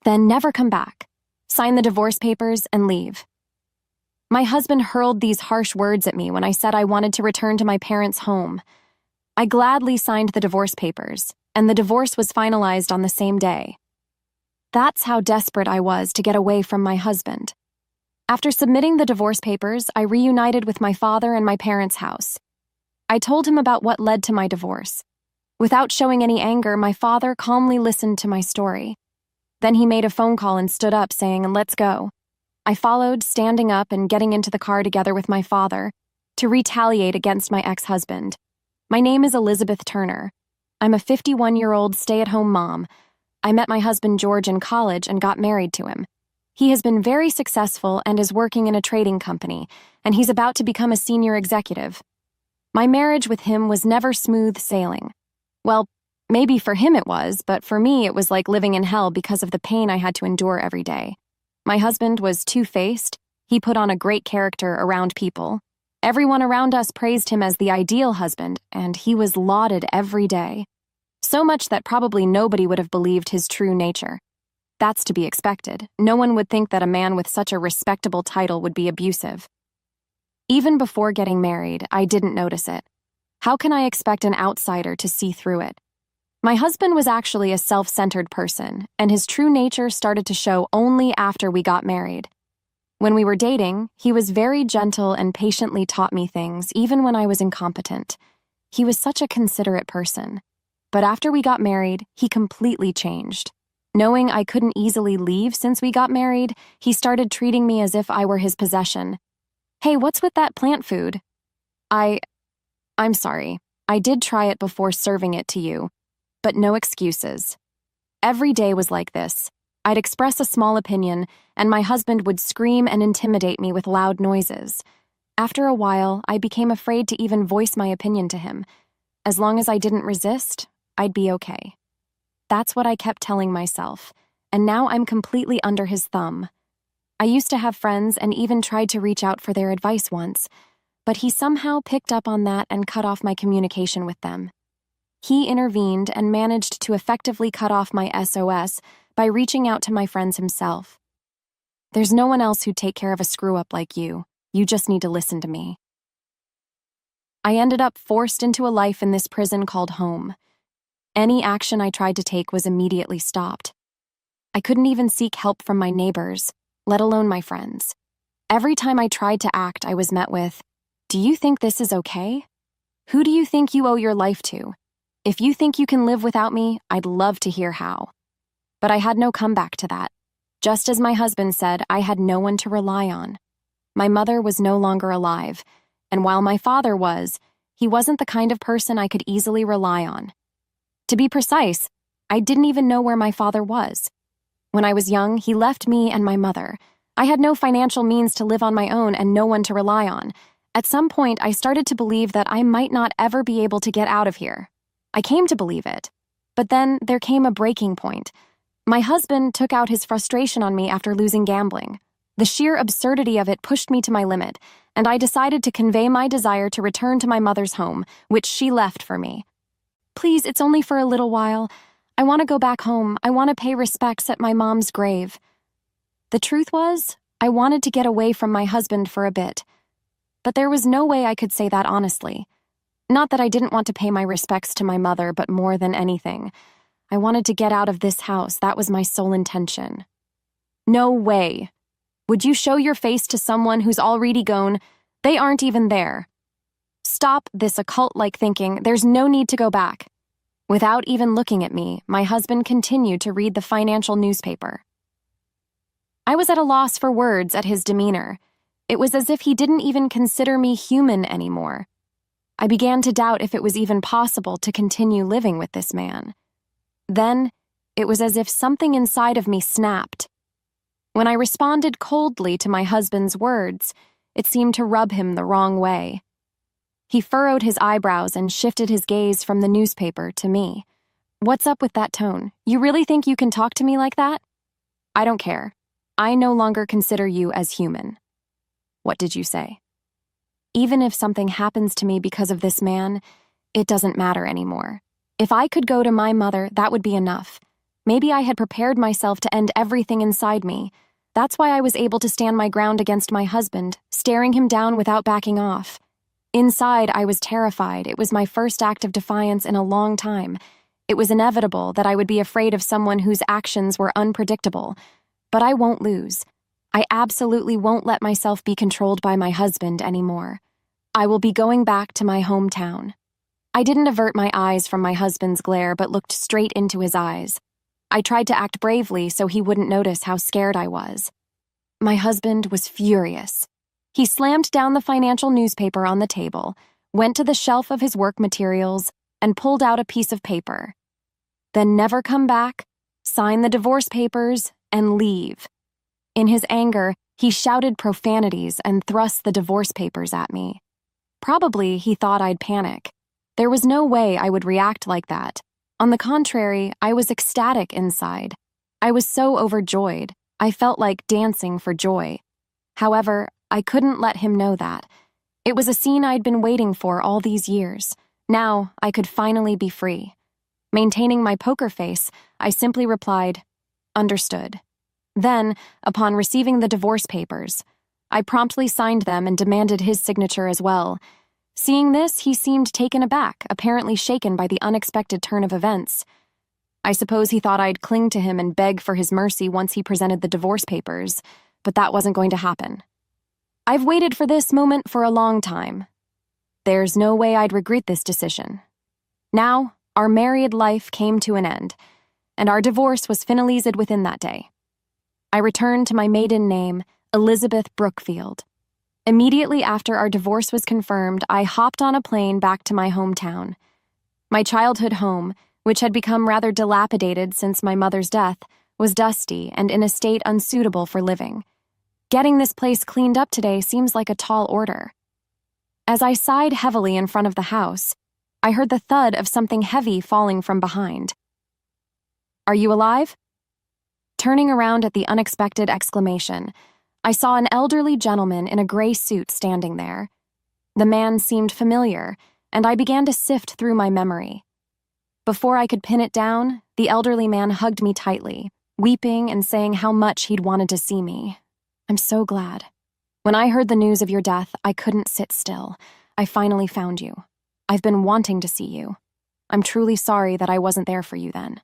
then never come back. Sign the divorce papers and leave. My husband hurled these harsh words at me when I said I wanted to return to my parents' home. I gladly signed the divorce papers, and the divorce was finalized on the same day. That's how desperate I was to get away from my husband. After submitting the divorce papers, I reunited with my father in my parents' house. I told him about what led to my divorce. Without showing any anger, my father calmly listened to my story. Then he made a phone call and stood up, saying, "Let's go." I followed, standing up and getting into the car together with my father to retaliate against my ex-husband. My name is Elizabeth Turner. I'm a 51-year-old stay-at-home mom. I met my husband George in college and got married to him. He has been very successful and is working in a trading company, and he's about to become a senior executive. My marriage with him was never smooth sailing. Well, maybe for him it was, but for me it was like living in hell because of the pain I had to endure every day. My husband was two-faced. He put on a great character around people. Everyone around us praised him as the ideal husband, and he was lauded every day. So much that probably nobody would have believed his true nature. That's to be expected. No one would think that a man with such a respectable title would be abusive. Even before getting married, I didn't notice it. How can I expect an outsider to see through it? My husband was actually a self-centered person, and his true nature started to show only after we got married. When we were dating, he was very gentle and patiently taught me things, even when I was incompetent. He was such a considerate person. But after we got married, he completely changed. Knowing I couldn't easily leave since we got married, he started treating me as if I were his possession. "Hey, what's with that plant food?" I'm sorry. I did try it before serving it to you. But no excuses. Every day was like this. I'd express a small opinion, and my husband would scream and intimidate me with loud noises. After a while, I became afraid to even voice my opinion to him. As long as I didn't resist, I'd be okay. That's what I kept telling myself, and now I'm completely under his thumb. I used to have friends and even tried to reach out for their advice once, but he somehow picked up on that and cut off my communication with them. He intervened and managed to effectively cut off my SOS by reaching out to my friends himself. "There's no one else who'd take care of a screw-up like you. You just need to listen to me." I ended up forced into a life in this prison called home. Any action I tried to take was immediately stopped. I couldn't even seek help from my neighbors, let alone my friends. Every time I tried to act, I was met with, "Do you think this is okay? Who do you think you owe your life to? If you think you can live without me, I'd love to hear how." But I had no comeback to that. Just as my husband said, I had no one to rely on. My mother was no longer alive, and while my father was, he wasn't the kind of person I could easily rely on. To be precise, I didn't even know where my father was. When I was young, he left me and my mother. I had no financial means to live on my own and no one to rely on. At some point, I started to believe that I might not ever be able to get out of here. I came to believe it. But then there came a breaking point. My husband took out his frustration on me after losing gambling. The sheer absurdity of it pushed me to my limit, and I decided to convey my desire to return to my mother's home, which she left for me. "Please, it's only for a little while. I want to go back home. I want to pay respects at my mom's grave." The truth was, I wanted to get away from my husband for a bit. But there was no way I could say that honestly. Not that I didn't want to pay my respects to my mother, but more than anything, I wanted to get out of this house. That was my sole intention. "No way. Would you show your face to someone who's already gone? They aren't even there. Stop this occult-like thinking. There's no need to go back." Without even looking at me, my husband continued to read the financial newspaper. I was at a loss for words at his demeanor. It was as if he didn't even consider me human anymore. I began to doubt if it was even possible to continue living with this man. Then, it was as if something inside of me snapped. When I responded coldly to my husband's words, it seemed to rub him the wrong way. He furrowed his eyebrows and shifted his gaze from the newspaper to me. "What's up with that tone? You really think you can talk to me like that?" "I don't care. I no longer consider you as human." "What did you say?" "Even if something happens to me because of this man, it doesn't matter anymore. If I could go to my mother, that would be enough. Maybe I had prepared myself to end everything inside me. That's why I was able to stand my ground against my husband, staring him down without backing off. Inside, I was terrified. It was my first act of defiance in a long time. It was inevitable that I would be afraid of someone whose actions were unpredictable. But I won't lose. I absolutely won't let myself be controlled by my husband anymore. I will be going back to my hometown. I didn't avert my eyes from my husband's glare, but looked straight into his eyes. I tried to act bravely so he wouldn't notice how scared I was. My husband was furious. He slammed down the financial newspaper on the table, went to the shelf of his work materials, and pulled out a piece of paper. Then never come back, sign the divorce papers, and leave. In his anger, he shouted profanities and thrust the divorce papers at me. Probably he thought I'd panic. There was no way I would react like that. On the contrary, I was ecstatic inside. I was so overjoyed. I felt like dancing for joy. However, I couldn't let him know that. It was a scene I'd been waiting for all these years. Now, I could finally be free. Maintaining my poker face, I simply replied, "Understood." Then, upon receiving the divorce papers, I promptly signed them and demanded his signature as well. Seeing this, he seemed taken aback, apparently shaken by the unexpected turn of events. I suppose he thought I'd cling to him and beg for his mercy once he presented the divorce papers, but that wasn't going to happen. I've waited for this moment for a long time. There's no way I'd regret this decision. Now, our married life came to an end, and our divorce was finalized within that day. I returned to my maiden name, Elizabeth Brookfield. Immediately after our divorce was confirmed, I hopped on a plane back to my hometown. My childhood home, which had become rather dilapidated since my mother's death, was dusty and in a state unsuitable for living. Getting this place cleaned up today seems like a tall order. As I sighed heavily in front of the house, I heard the thud of something heavy falling from behind. "Are you alive?" Turning around at the unexpected exclamation, I saw an elderly gentleman in a gray suit standing there. The man seemed familiar, and I began to sift through my memory. Before I could pin it down, the elderly man hugged me tightly, weeping and saying how much he'd wanted to see me. "I'm so glad. When I heard the news of your death, I couldn't sit still. I finally found you. I've been wanting to see you. I'm truly sorry that I wasn't there for you then."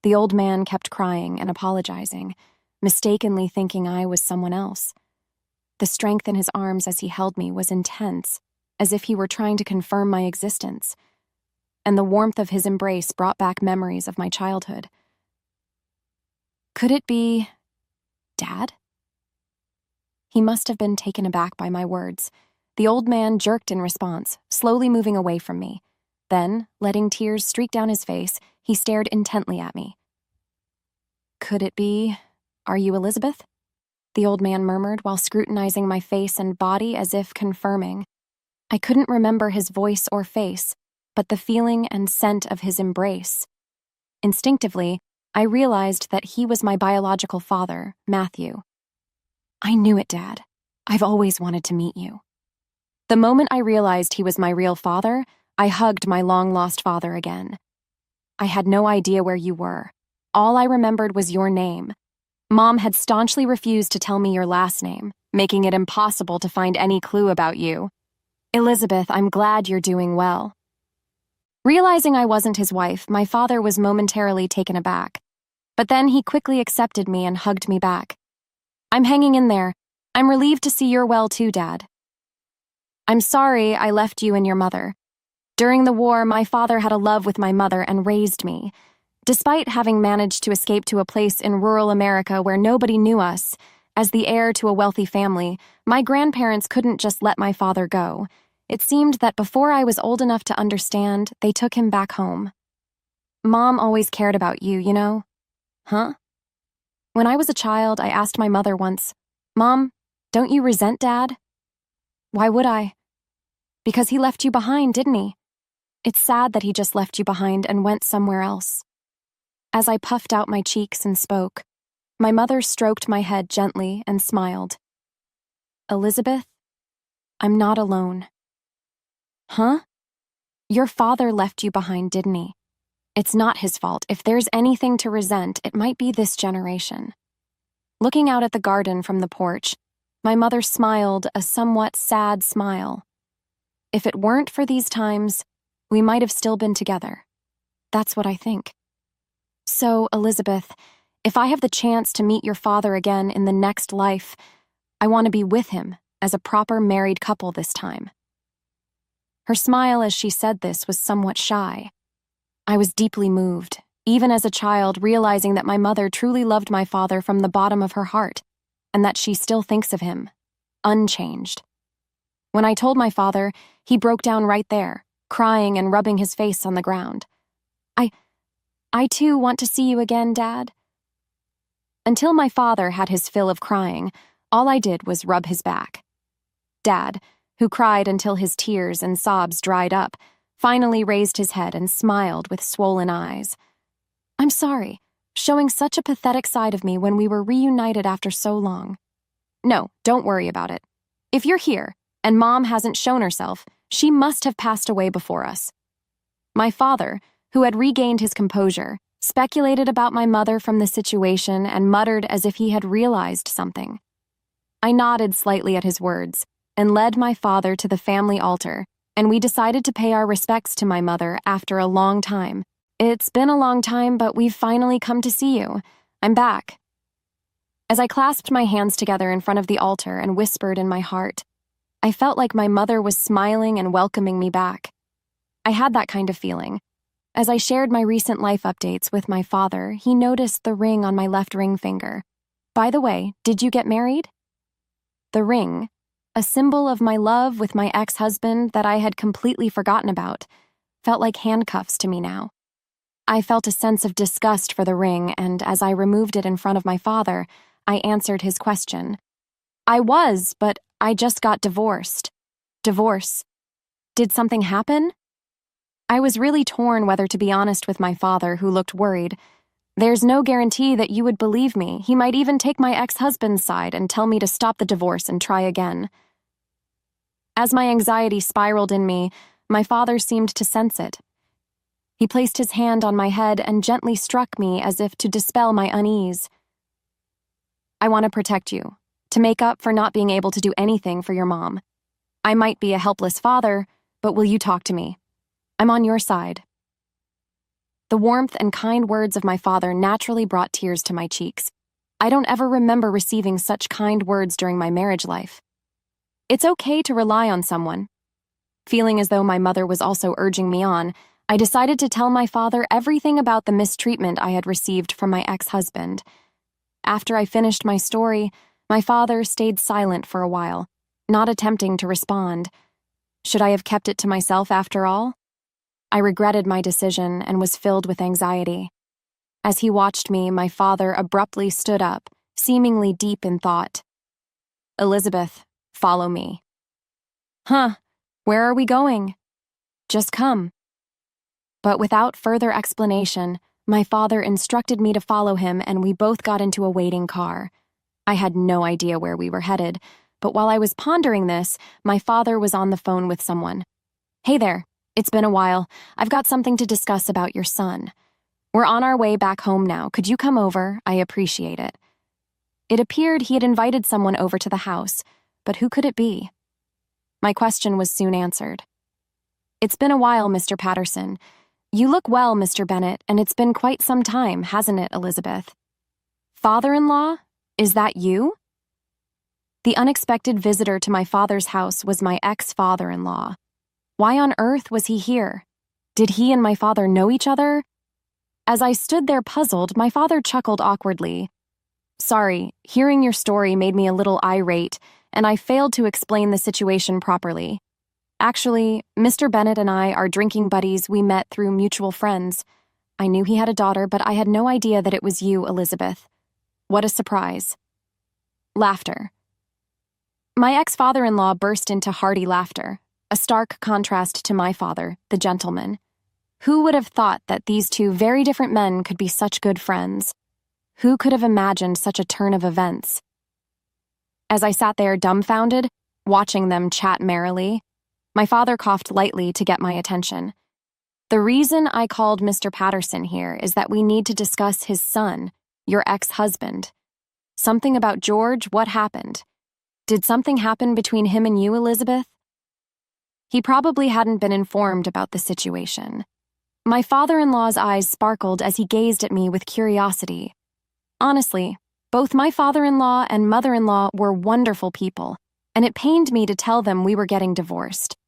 The old man kept crying and apologizing, mistakenly thinking I was someone else. The strength in his arms as he held me was intense, as if he were trying to confirm my existence, and the warmth of his embrace brought back memories of my childhood. Could it be Dad? He must have been taken aback by my words. The old man jerked in response, slowly moving away from me. Then, letting tears streak down his face, he stared intently at me. "Could it be, are you Elizabeth?" the old man murmured while scrutinizing my face and body as if confirming. I couldn't remember his voice or face, but the feeling and scent of his embrace. Instinctively, I realized that he was my biological father, Matthew. "I knew it, Dad. I've always wanted to meet you." The moment I realized he was my real father, I hugged my long-lost father again. "I had no idea where you were. All I remembered was your name. Mom had staunchly refused to tell me your last name, making it impossible to find any clue about you. Elizabeth, I'm glad you're doing well." Realizing I wasn't his wife, my father was momentarily taken aback. But then he quickly accepted me and hugged me back. "I'm hanging in there. I'm relieved to see you're well too, Dad. I'm sorry I left you and your mother. During the war, my father had a love with my mother and raised me. Despite having managed to escape to a place in rural America where nobody knew us, as the heir to a wealthy family, my grandparents couldn't just let my father go. It seemed that before I was old enough to understand, they took him back home. Mom always cared about you, you know?" "Huh?" "When I was a child, I asked my mother once, 'Mom, don't you resent Dad?' 'Why would I?' 'Because he left you behind, didn't he? It's sad that he just left you behind and went somewhere else.' As I puffed out my cheeks and spoke, my mother stroked my head gently and smiled. "Elizabeth, I'm not alone." "Huh? Your father left you behind, didn't he? It's not his fault. If there's anything to resent, it might be this generation. Looking out at the garden from the porch, my mother smiled a somewhat sad smile. If it weren't for these times, we might have still been together. That's what I think. So, Elizabeth, if I have the chance to meet your father again in the next life, I want to be with him as a proper married couple this time. Her smile as she said this was somewhat shy. I was deeply moved, even as a child, realizing that my mother truly loved my father from the bottom of her heart, and that she still thinks of him, unchanged. When I told my father, he broke down right there, crying and rubbing his face on the ground. I too want to see you again, Dad. Until my father had his fill of crying, all I did was rub his back. Dad, who cried until his tears and sobs dried up, finally raised his head and smiled with swollen eyes. I'm sorry, showing such a pathetic side of me when we were reunited after so long. No, don't worry about it. If you're here, and Mom hasn't shown herself, she must have passed away before us. My father, who had regained his composure, speculated about my mother from the situation and muttered as if he had realized something. I nodded slightly at his words and led my father to the family altar, and we decided to pay our respects to my mother after a long time. It's been a long time, but we've finally come to see you. I'm back. As I clasped my hands together in front of the altar and whispered in my heart, I felt like my mother was smiling and welcoming me back. I had that kind of feeling. As I shared my recent life updates with my father, he noticed the ring on my left ring finger. By the way, did you get married? The ring, a symbol of my love with my ex-husband that I had completely forgotten about, felt like handcuffs to me now. I felt a sense of disgust for the ring, and as I removed it in front of my father, I answered his question. I was, but I just got divorced. Divorce. Did something happen? I was really torn whether to be honest with my father, who looked worried. There's no guarantee that you would believe me. He might even take my ex-husband's side and tell me to stop the divorce and try again. As my anxiety spiraled in me, my father seemed to sense it. He placed his hand on my head and gently struck me as if to dispel my unease. I want to protect you, to make up for not being able to do anything for your mom. I might be a helpless father, but will you talk to me? I'm on your side. The warmth and kind words of my father naturally brought tears to my cheeks. I don't ever remember receiving such kind words during my marriage life. It's okay to rely on someone. Feeling as though my mother was also urging me on, I decided to tell my father everything about the mistreatment I had received from my ex-husband. After I finished my story, my father stayed silent for a while, not attempting to respond. Should I have kept it to myself after all? I regretted my decision and was filled with anxiety. As he watched me, my father abruptly stood up, seemingly deep in thought. Elizabeth, follow me. Huh, where are we going? Just come. But without further explanation, my father instructed me to follow him, and we both got into a waiting car. I had no idea where we were headed, but while I was pondering this, my father was on the phone with someone. Hey there. It's been a while. I've got something to discuss about your son. We're on our way back home now. Could you come over? I appreciate it. It appeared he had invited someone over to the house, but who could it be? My question was soon answered. It's been a while, Mr. Patterson. You look well, Mr. Bennett, and it's been quite some time, hasn't it, Elizabeth? Father-in-law? Is that you? The unexpected visitor to my father's house was my ex-father-in-law. Why on earth was he here? Did he and my father know each other? As I stood there puzzled, my father chuckled awkwardly. Sorry, hearing your story made me a little irate, and I failed to explain the situation properly. Actually, Mr. Bennett and I are drinking buddies we met through mutual friends. I knew he had a daughter, but I had no idea that it was you, Elizabeth. What a surprise. Laughter. My ex-father-in-law burst into hearty laughter, a stark contrast to my father, the gentleman. Who would have thought that these two very different men could be such good friends? Who could have imagined such a turn of events? As I sat there dumbfounded, watching them chat merrily, my father coughed lightly to get my attention. The reason I called Mr. Patterson here is that we need to discuss his son, your ex-husband. Something about George, what happened? Did something happen between him and you, Elizabeth? He probably hadn't been informed about the situation. My father-in-law's eyes sparkled as he gazed at me with curiosity. Honestly, both my father-in-law and mother-in-law were wonderful people, and it pained me to tell them we were getting divorced.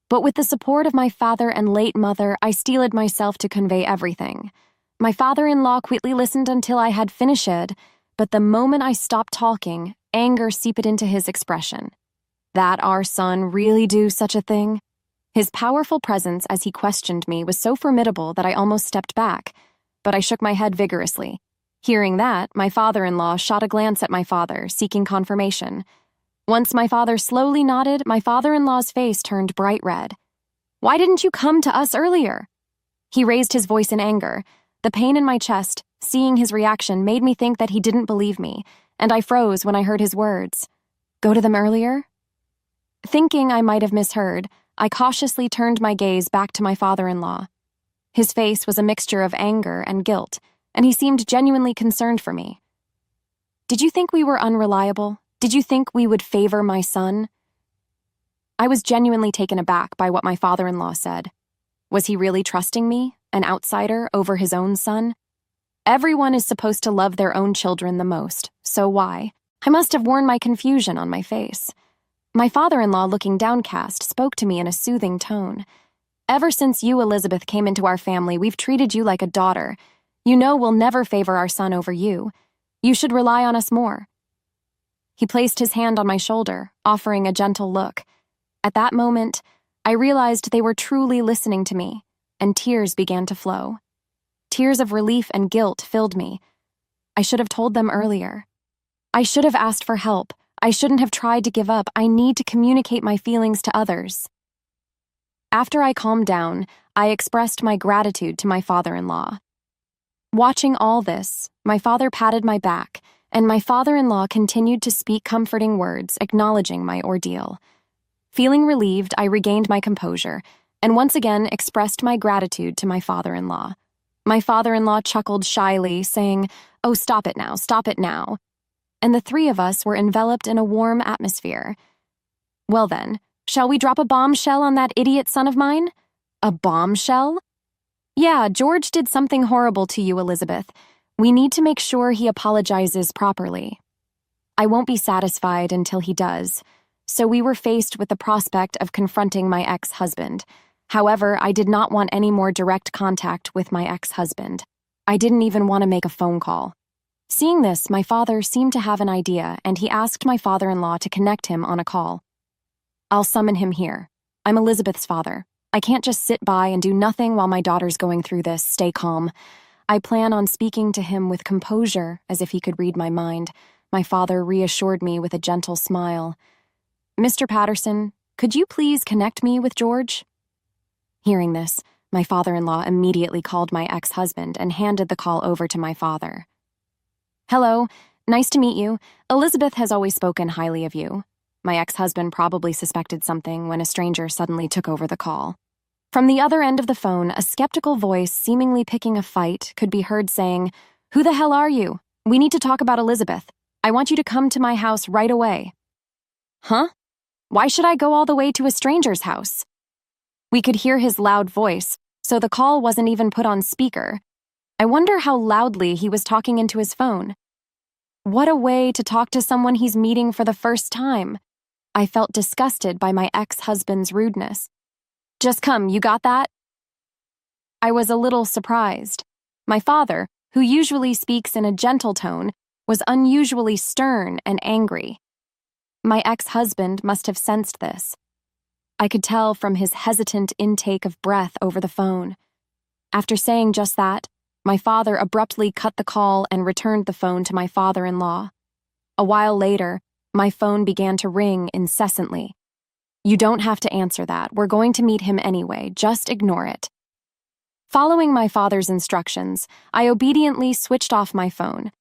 But with the support of my father and late mother, I steeled myself to convey everything. My father-in-law quietly listened until I had finished, but the moment I stopped talking, anger seeped into his expression. That our son really do such a thing? His powerful presence as he questioned me was so formidable that I almost stepped back, but I shook my head vigorously. Hearing that, my father-in-law shot a glance at my father, seeking confirmation. Once my father slowly nodded, my father-in-law's face turned bright red. "Why didn't you come to us earlier?" He raised his voice in anger. The pain in my chest, seeing his reaction, made me think that he didn't believe me, and I froze when I heard his words. "Go to them earlier?" Thinking I might have misheard, I cautiously turned my gaze back to my father-in-law. His face was a mixture of anger and guilt, and he seemed genuinely concerned for me. "Did you think we were unreliable? Did you think we would favor my son?" I was genuinely taken aback by what my father-in-law said. Was he really trusting me, an outsider, over his own son? Everyone is supposed to love their own children the most, so why? I must have worn my confusion on my face. My father-in-law, looking downcast, spoke to me in a soothing tone. "Ever since you, Elizabeth, came into our family, we've treated you like a daughter. You know we'll never favor our son over you. You should rely on us more." He placed his hand on my shoulder, offering a gentle look. At that moment, I realized they were truly listening to me, and tears began to flow. Tears of relief and guilt filled me. I should have told them earlier. I should have asked for help. I shouldn't have tried to give up. I need to communicate my feelings to others. After I calmed down, I expressed my gratitude to my father-in-law. Watching all this, my father patted my back, and my father-in-law continued to speak comforting words, acknowledging my ordeal. Feeling relieved, I regained my composure, and once again expressed my gratitude to my father-in-law. My father-in-law chuckled shyly, saying, "Oh, stop it now," and the three of us were enveloped in a warm atmosphere. "Well then, shall we drop a bombshell on that idiot son of mine?" "A bombshell?" "Yeah, George did something horrible to you, Elizabeth. We need to make sure he apologizes properly. I won't be satisfied until he does." So we were faced with the prospect of confronting my ex-husband. However, I did not want any more direct contact with my ex-husband. I didn't even want to make a phone call. Seeing this, my father seemed to have an idea, and he asked my father-in-law to connect him on a call. "I'll summon him here. I'm Elizabeth's father. I can't just sit by and do nothing while my daughter's going through this. Stay calm. I plan on speaking to him with composure, as if he could read my mind." My father reassured me with a gentle smile. "Mr. Patterson, could you please connect me with George?" Hearing this, my father-in-law immediately called my ex-husband and handed the call over to my father. "Hello, nice to meet you. Elizabeth has always spoken highly of you." My ex-husband probably suspected something when a stranger suddenly took over the call. From the other end of the phone, a skeptical voice, seemingly picking a fight, could be heard saying, "Who the hell are you? We need to talk about Elizabeth. I want you to come to my house right away." "Huh? Why should I go all the way to a stranger's house?" We could hear his loud voice, so the call wasn't even put on speaker. I wonder how loudly he was talking into his phone. What a way to talk to someone he's meeting for the first time. I felt disgusted by my ex-husband's rudeness. "Just come, you got that?" I was a little surprised. My father, who usually speaks in a gentle tone, was unusually stern and angry. My ex-husband must have sensed this. I could tell from his hesitant intake of breath over the phone. After saying just that, my father abruptly cut the call and returned the phone to my father-in-law. A while later, my phone began to ring incessantly. "You don't have to answer that. We're going to meet him anyway. Just ignore it." Following my father's instructions, I obediently switched off my phone.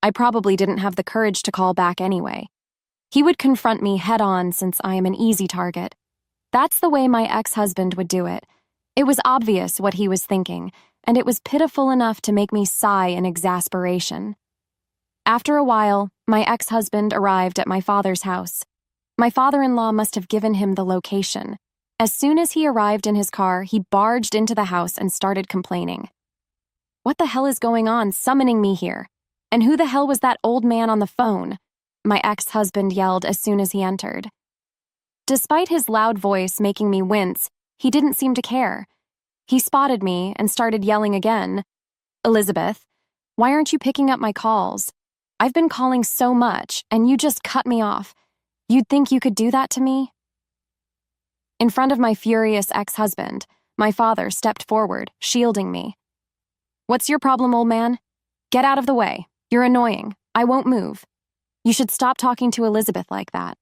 I probably didn't have the courage to call back anyway. He would confront me head-on since I am an easy target. That's the way my ex-husband would do it. It was obvious what he was thinking, and it was pitiful enough to make me sigh in exasperation. After a while, my ex-husband arrived at my father's house. My father-in-law must have given him the location. As soon as he arrived in his car, he barged into the house and started complaining. "What the hell is going on summoning me here? And who the hell was that old man on the phone?" my ex-husband yelled as soon as he entered. Despite his loud voice making me wince, he didn't seem to care. He spotted me and started yelling again. "Elizabeth, why aren't you picking up my calls? I've been calling so much, and you just cut me off. You'd think you could do that to me?" In front of my furious ex-husband, my father stepped forward, shielding me. "What's your problem, old man? Get out of the way. You're annoying. I won't move. You should stop talking to Elizabeth like that."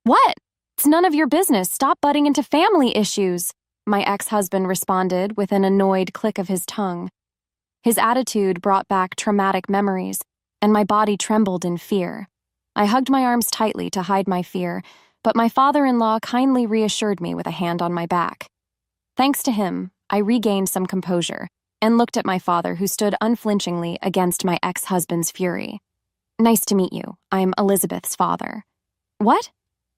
"What? It's none of your business. Stop butting into family issues," my ex-husband responded with an annoyed click of his tongue. His attitude brought back traumatic memories, and my body trembled in fear. I hugged my arms tightly to hide my fear, but my father-in-law kindly reassured me with a hand on my back. Thanks to him, I regained some composure and looked at my father, who stood unflinchingly against my ex-husband's fury. "Nice to meet you. I'm Elizabeth's father." "What?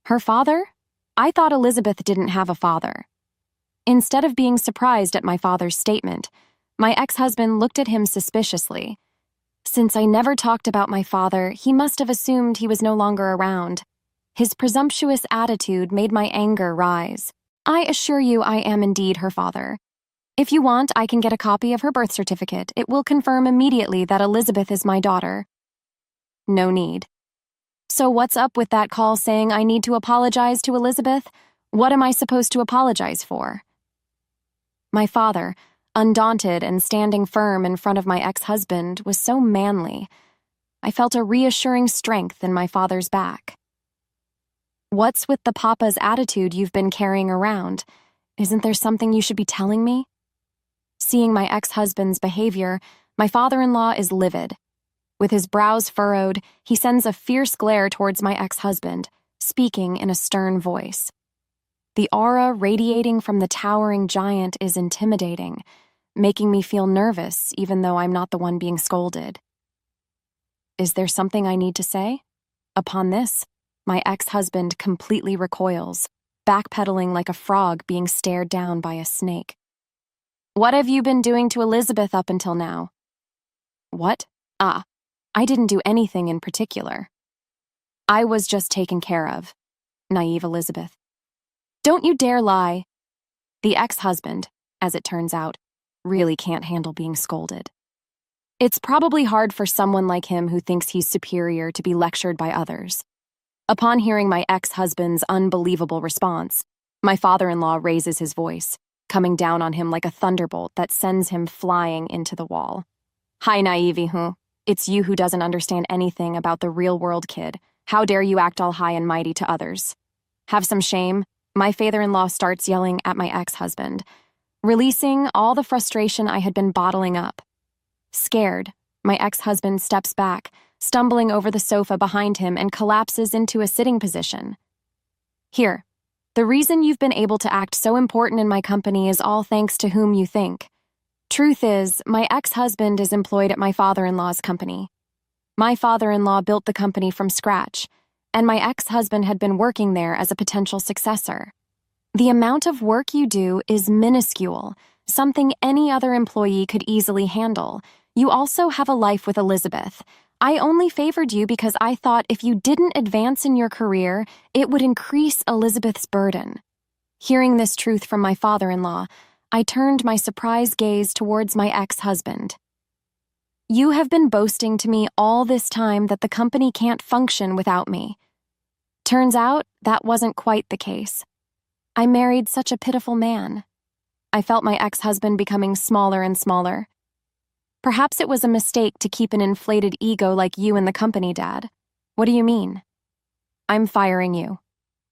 Her father? I thought Elizabeth didn't have a father." Instead of being surprised at my father's statement, my ex-husband looked at him suspiciously. Since I never talked about my father, he must have assumed he was no longer around. His presumptuous attitude made my anger rise. "I assure you I am indeed her father. If you want, I can get a copy of her birth certificate. It will confirm immediately that Elizabeth is my daughter." "No need." "So what's up with that call saying I need to apologize to Elizabeth? What am I supposed to apologize for?" My father, undaunted and standing firm in front of my ex-husband, was so manly. I felt a reassuring strength in my father's back. "What's with the papa's attitude you've been carrying around? Isn't there something you should be telling me?" Seeing my ex-husband's behavior, my father-in-law is livid. With his brows furrowed, he sends a fierce glare towards my ex-husband, speaking in a stern voice. The aura radiating from the towering giant is intimidating, making me feel nervous even though I'm not the one being scolded. Is there something I need to say? Upon this, my ex-husband completely recoils, backpedaling like a frog being stared down by a snake. "What have you been doing to Elizabeth up until now?" "What? I didn't do anything in particular. I was just taken care of." Naive Elizabeth. "Don't you dare lie." The ex-husband, as it turns out, really can't handle being scolded. It's probably hard for someone like him who thinks he's superior to be lectured by others. Upon hearing my ex-husband's unbelievable response, my father-in-law raises his voice, coming down on him like a thunderbolt that sends him flying into the wall. "Hi, naive, huh? It's you who doesn't understand anything about the real-world, kid. How dare you act all high and mighty to others? Have some shame." My father-in-law starts yelling at my ex-husband, releasing all the frustration I had been bottling up. Scared, my ex-husband steps back, stumbling over the sofa behind him and collapses into a sitting position. "Here, the reason you've been able to act so important in my company is all thanks to whom you think. Truth is, my ex-husband is employed at my father-in-law's company. My father-in-law built the company from scratch, and my ex-husband had been working there as a potential successor. The amount of work you do is minuscule, something any other employee could easily handle. You also have a life with Elizabeth. I only favored you because I thought if you didn't advance in your career, it would increase Elizabeth's burden." Hearing this truth from my father-in-law, I turned my surprised gaze towards my ex-husband. "You have been boasting to me all this time that the company can't function without me. Turns out that wasn't quite the case. I married such a pitiful man." I felt my ex-husband becoming smaller and smaller. "Perhaps it was a mistake to keep an inflated ego like you in the company, Dad." "What do you mean?" "I'm firing you."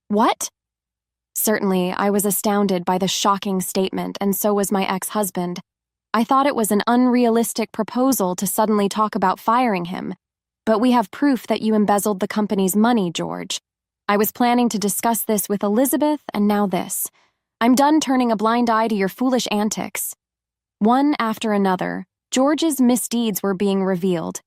"What?" Certainly, I was astounded by the shocking statement, and so was my ex-husband. I thought it was an unrealistic proposal to suddenly talk about firing him. "But we have proof that you embezzled the company's money, George. I was planning to discuss this with Elizabeth, and now this. I'm done turning a blind eye to your foolish antics." One after another, George's misdeeds were being revealed.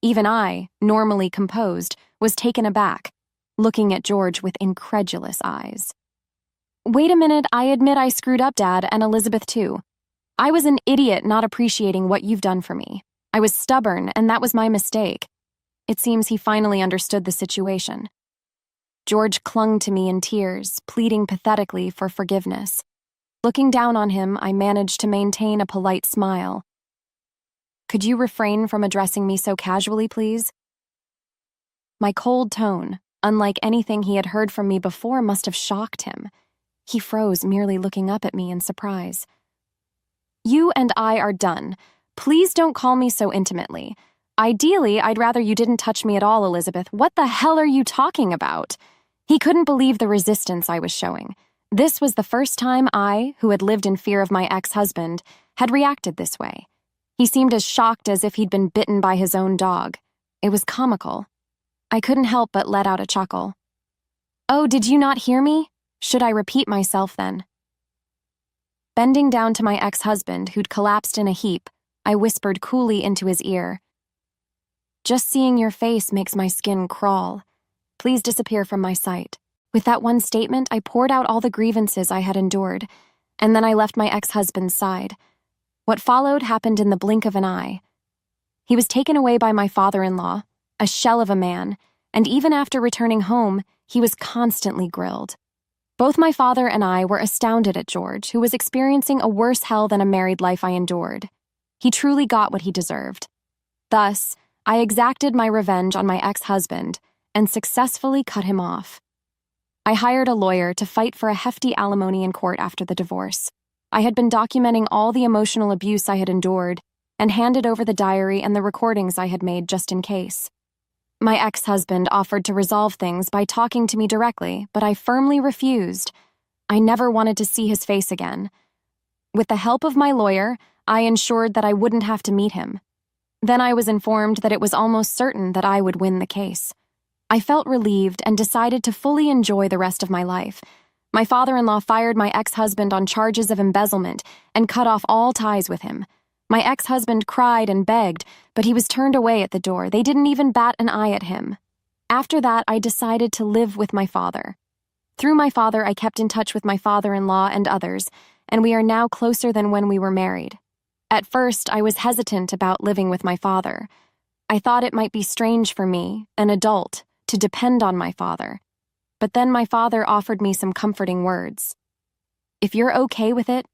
Even I, normally composed, was taken aback, looking at George with incredulous eyes. "Wait a minute, I admit I screwed up, Dad, and Elizabeth too. I was an idiot not appreciating what you've done for me. I was stubborn, and that was my mistake." It seems he finally understood the situation. George clung to me in tears, pleading pathetically for forgiveness. Looking down on him, I managed to maintain a polite smile. "Could you refrain from addressing me so casually, please?" My cold tone, unlike anything he had heard from me before, must have shocked him. He froze, merely looking up at me in surprise. "You and I are done. Please don't call me so intimately. Ideally, I'd rather you didn't touch me at all, Elizabeth. What the hell are you talking about?" He couldn't believe the resistance I was showing. This was the first time I, who had lived in fear of my ex-husband, had reacted this way. He seemed as shocked as if he'd been bitten by his own dog. It was comical. I couldn't help but let out a chuckle. "Oh, did you not hear me? Should I repeat myself then?" Bending down to my ex-husband, who'd collapsed in a heap, I whispered coolly into his ear. "Just seeing your face makes my skin crawl. Please disappear from my sight." With that one statement, I poured out all the grievances I had endured, and then I left my ex-husband's side. What followed happened in the blink of an eye. He was taken away by my father-in-law, a shell of a man, and even after returning home, he was constantly grilled. Both my father and I were astounded at George, who was experiencing a worse hell than a married life I endured. He truly got what he deserved. Thus, I exacted my revenge on my ex-husband and successfully cut him off. I hired a lawyer to fight for a hefty alimony in court after the divorce. I had been documenting all the emotional abuse I had endured and handed over the diary and the recordings I had made just in case. My ex-husband offered to resolve things by talking to me directly, but I firmly refused. I never wanted to see his face again. With the help of my lawyer, I ensured that I wouldn't have to meet him. Then I was informed that it was almost certain that I would win the case. I felt relieved and decided to fully enjoy the rest of my life. My father-in-law fired my ex-husband on charges of embezzlement and cut off all ties with him. My ex-husband cried and begged, but he was turned away at the door. They didn't even bat an eye at him. After that, I decided to live with my father. Through my father, I kept in touch with my father-in-law and others, and we are now closer than when we were married. At first, I was hesitant about living with my father. I thought it might be strange for me, an adult, to depend on my father. But then my father offered me some comforting words. "If you're okay with it,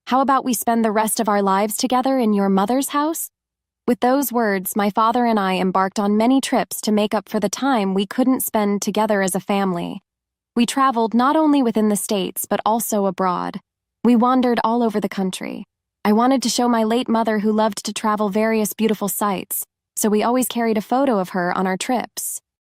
how about we spend the rest of our lives together in your mother's house?" With those words, my father and I embarked on many trips to make up for the time we couldn't spend together as a family. We traveled not only within the States, but also abroad. We wandered all over the country. I wanted to show my late mother, who loved to travel various beautiful sights, so we always carried a photo of her on our trips.